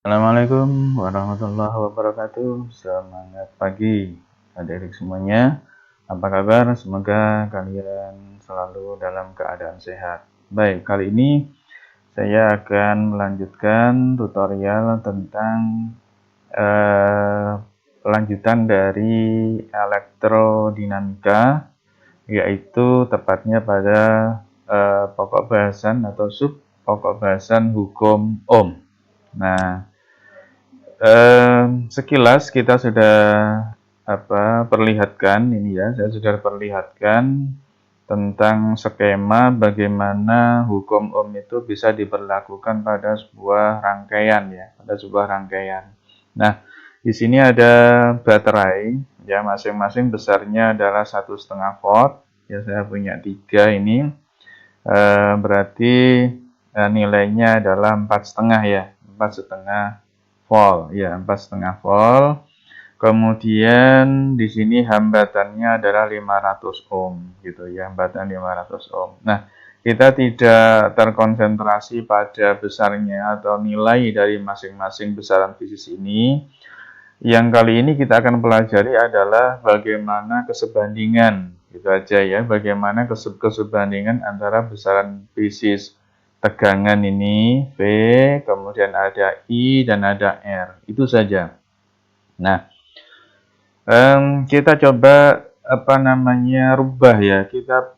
Assalamualaikum warahmatullahi wabarakatuh. Semangat pagi adik-adik semuanya. Apa kabar? Semoga kalian selalu dalam keadaan sehat. Baik, kali ini saya akan melanjutkan tutorial tentang lanjutan dari elektrodinamika, yaitu tepatnya pada pokok bahasan atau sub pokok bahasan hukum Ohm. Nah, sekilas kita sudah perlihatkan ini ya, saya sudah perlihatkan tentang skema bagaimana hukum Ohm itu bisa diberlakukan pada sebuah rangkaian ya, pada sebuah rangkaian. Nah, di sini ada baterai ya, masing-masing besarnya adalah 1,5 volt. Ya, saya punya 3 ini. Berarti nilainya adalah 4,5 ya, 4,5 volt ya, 4,5 volt. Kemudian di sini hambatannya adalah 500 ohm gitu ya, hambatan 500 ohm. Nah, kita tidak terkonsentrasi pada besarnya atau nilai dari masing-masing besaran fisis ini. Yang kali ini kita akan pelajari adalah bagaimana kesebandingan, gitu aja ya, bagaimana kesebandingan antara besaran fisis tegangan ini V, kemudian ada I dan ada R, itu saja. Nah, kita coba rubah ya, kita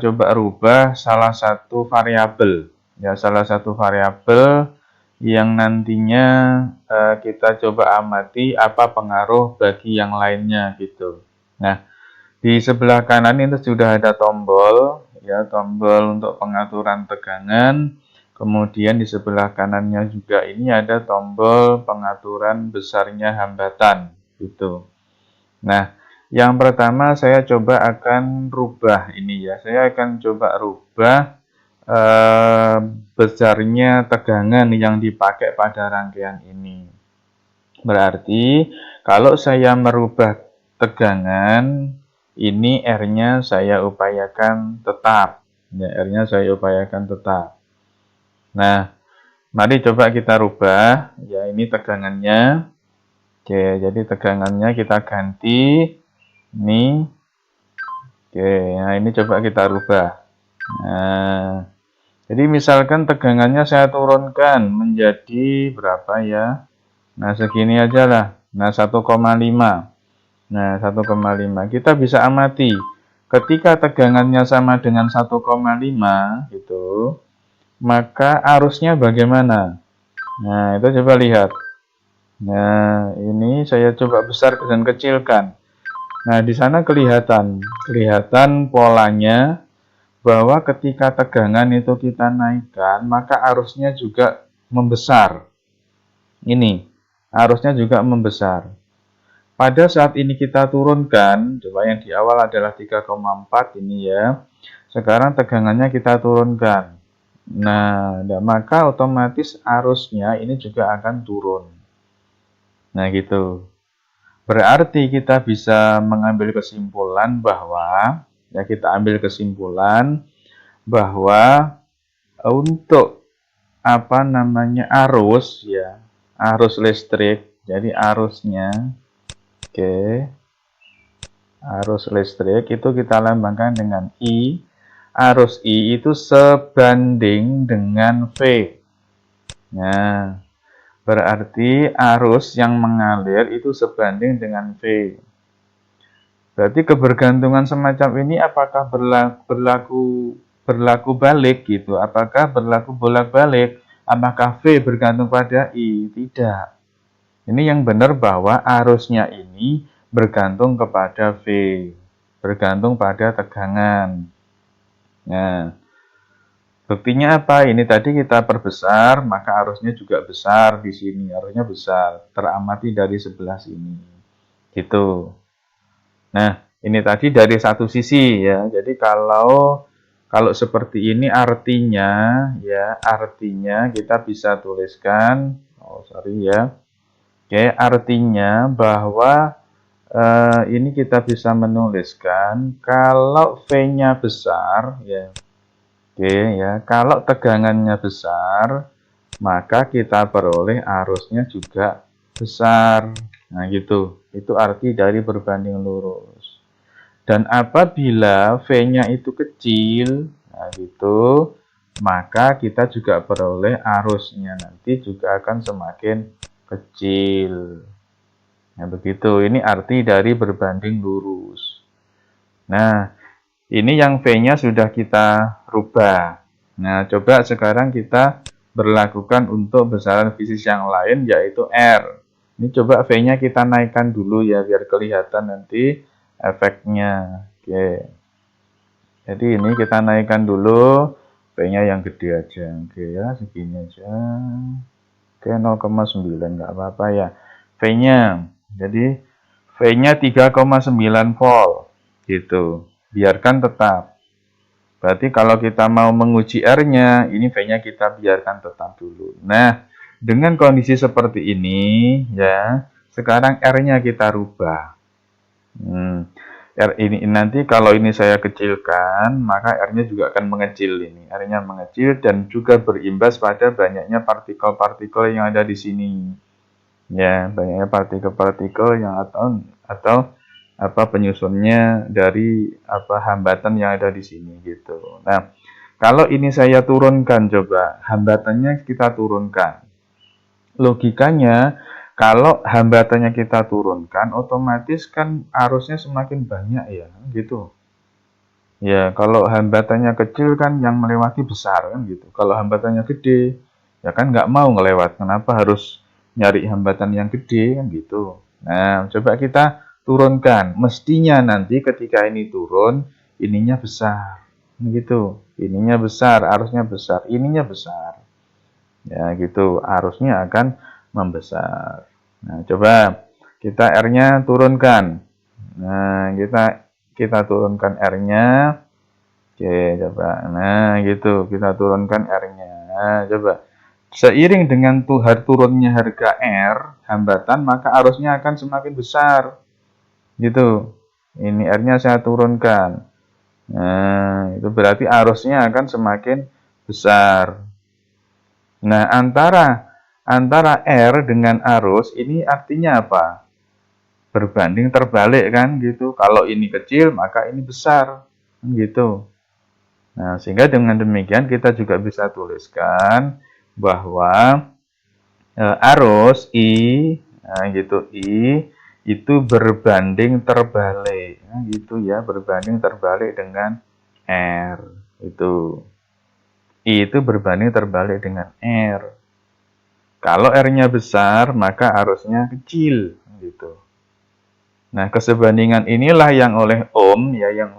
coba rubah salah satu variabel ya, salah satu variabel yang nantinya kita coba amati apa pengaruh bagi yang lainnya gitu. Nah, di sebelah kanan itu sudah ada tombol ya, tombol untuk pengaturan tegangan. Kemudian di sebelah kanannya juga ini ada tombol pengaturan besarnya hambatan gitu. Nah, yang pertama saya coba akan rubah ini ya. Saya akan coba rubah besarnya tegangan yang dipakai pada rangkaian ini. Berarti kalau saya merubah tegangan, ini R-nya saya upayakan tetap. Ya, R-nya saya upayakan tetap. Nah, mari coba kita rubah. Ya, ini tegangannya. Oke, jadi tegangannya kita ganti. Ini. Oke, nah ini coba kita rubah. Nah, jadi misalkan tegangannya saya turunkan menjadi berapa ya? Nah, segini aja lah. Nah, 1,5. Nah, 1,5. Kita bisa amati. Ketika tegangannya sama dengan 1,5 gitu, maka arusnya bagaimana? Nah, itu coba lihat. Nah, ini saya coba besar dan kecilkan. Nah, di sana kelihatan polanya bahwa ketika tegangan itu kita naikkan, maka arusnya juga membesar. Ini, arusnya juga membesar. Pada saat ini kita turunkan, coba yang di awal adalah 3,4 ini ya. Sekarang tegangannya kita turunkan. Nah, maka otomatis arusnya ini juga akan turun. Nah, gitu. Berarti kita bisa mengambil kesimpulan bahwa, ya kita ambil kesimpulan bahwa untuk arus ya, arus listrik. Jadi arusnya, oke, arus listrik itu kita lambangkan dengan I. Arus I itu sebanding dengan V. Nah, berarti arus yang mengalir itu sebanding dengan V. Berarti kebergantungan semacam ini apakah berlaku balik gitu? Apakah berlaku bolak-balik? Apakah V bergantung pada I? Tidak. Ini yang benar bahwa arusnya ini bergantung kepada V. Bergantung pada tegangan. Nah, buktinya apa? Ini tadi kita perbesar, maka arusnya juga besar di sini. Arusnya besar, teramati dari sebelah sini. Gitu. Nah, ini tadi dari satu sisi ya. Jadi kalau seperti ini artinya kita bisa tuliskan, Oke, artinya bahwa ini kita bisa menuliskan kalau V-nya besar ya. Oke ya, kalau tegangannya besar, maka kita peroleh arusnya juga besar. Nah gitu, itu arti dari berbanding lurus. Dan apabila V-nya itu kecil, nah gitu, maka kita juga peroleh arusnya nanti juga akan semakin kecil. Nah begitu, ini arti dari berbanding lurus. Nah, ini yang V-nya sudah kita rubah. Nah, coba sekarang kita berlakukan untuk besaran fisis yang lain, yaitu R. Ini coba V-nya kita naikkan dulu ya, biar kelihatan nanti efeknya. Oke. Jadi ini kita naikkan dulu, V-nya yang gede aja. Oke ya, segini aja. Oke, 0,9, nggak apa-apa ya. V-nya, jadi V-nya 3,9 volt. Gitu. Biarkan tetap. Berarti kalau kita mau menguji R-nya, ini V-nya kita biarkan tetap dulu. Nah, dengan kondisi seperti ini, ya, sekarang R-nya kita rubah. R ini nanti kalau ini saya kecilkan, maka R-nya juga akan mengecil ini. R-nya mengecil dan juga berimbas pada banyaknya partikel-partikel yang ada di sini. Ya, banyaknya partikel-partikel yang atau apa penyusunnya dari apa hambatan yang ada di sini gitu. Nah, kalau ini saya turunkan coba, hambatannya kita turunkan. Logikanya kalau hambatannya kita turunkan, otomatis kan arusnya semakin banyak ya, gitu. Ya, kalau hambatannya kecil kan yang melewati besar kan gitu. Kalau hambatannya gede, ya kan nggak mau ngelewat. Kenapa harus nyari hambatan yang gede kan gitu. Nah, coba kita turunkan. Mestinya nanti ketika ini turun, ininya besar. Gitu. Ininya besar, arusnya besar. Ininya besar. Ya gitu, arusnya akan membesar. Nah, coba kita R-nya turunkan. Nah, kita turunkan R-nya. Oke, coba. Nah, gitu, kita turunkan R-nya. Nah, coba. Seiring dengan turunnya harga R, hambatan, maka arusnya akan semakin besar. Gitu. Ini R-nya saya turunkan. Nah, itu berarti arusnya akan semakin besar. Nah, antara R dengan arus ini artinya apa? Berbanding terbalik kan gitu. Kalau ini kecil, maka ini besar. Gitu. Nah, sehingga dengan demikian kita juga bisa tuliskan bahwa arus I, nah gitu, I itu berbanding terbalik. Nah, gitu ya, berbanding terbalik dengan R. Itu. I itu berbanding terbalik dengan R. Kalau R-nya besar, maka arusnya kecil, gitu. Nah, kesebandingan inilah yang oleh Ohm ya, yang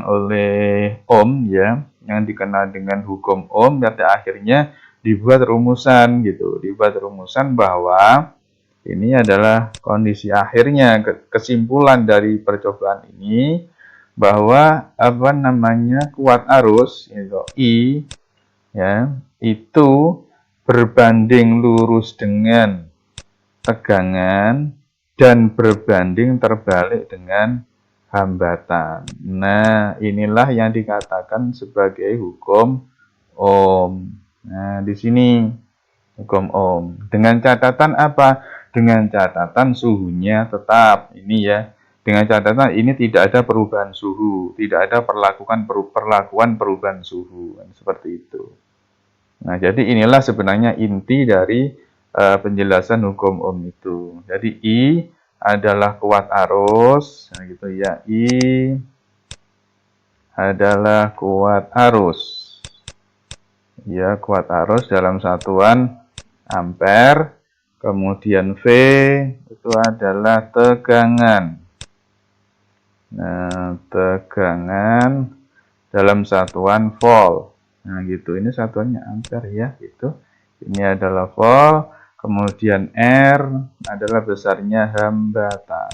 oleh Ohm ya, yang dikenal dengan hukum Ohm, pada akhirnya dibuat rumusan gitu, dibuat rumusan bahwa ini adalah kondisi akhirnya, kesimpulan dari percobaan ini bahwa apa namanya kuat arus itu I ya, itu berbanding lurus dengan tegangan dan berbanding terbalik dengan hambatan. Nah, inilah yang dikatakan sebagai hukum Ohm. Nah, di sini hukum Ohm. Dengan catatan apa? Dengan catatan suhunya tetap. Ini ya. Dengan catatan ini tidak ada perubahan suhu, tidak ada perlakuan perubahan suhu. Seperti itu. Nah, jadi inilah sebenarnya inti dari penjelasan hukum Ohm itu. Jadi I adalah kuat arus, nah gitu ya. I adalah kuat arus. Ya, kuat arus dalam satuan ampere. Kemudian V itu adalah tegangan. Nah, tegangan dalam satuan volt. Nah, gitu. Ini satuannya ampere ya, gitu. Ini adalah volt, kemudian R adalah besarnya hambatan.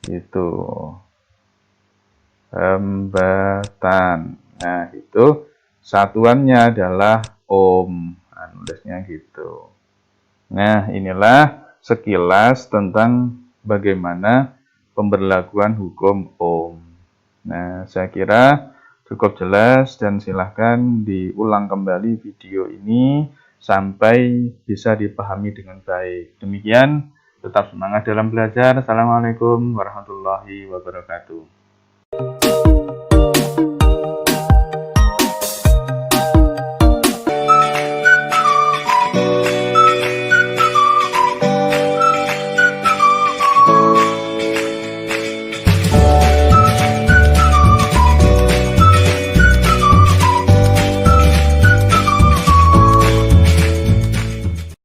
Gitu. Hambatan. Nah, itu satuannya adalah ohm. Nah, nulisnya gitu. Nah, inilah sekilas tentang bagaimana pemberlakuan hukum Ohm. Nah, saya kira cukup jelas dan silahkan diulang kembali video ini sampai bisa dipahami dengan baik. Demikian, tetap semangat dalam belajar. Assalamualaikum warahmatullahi wabarakatuh.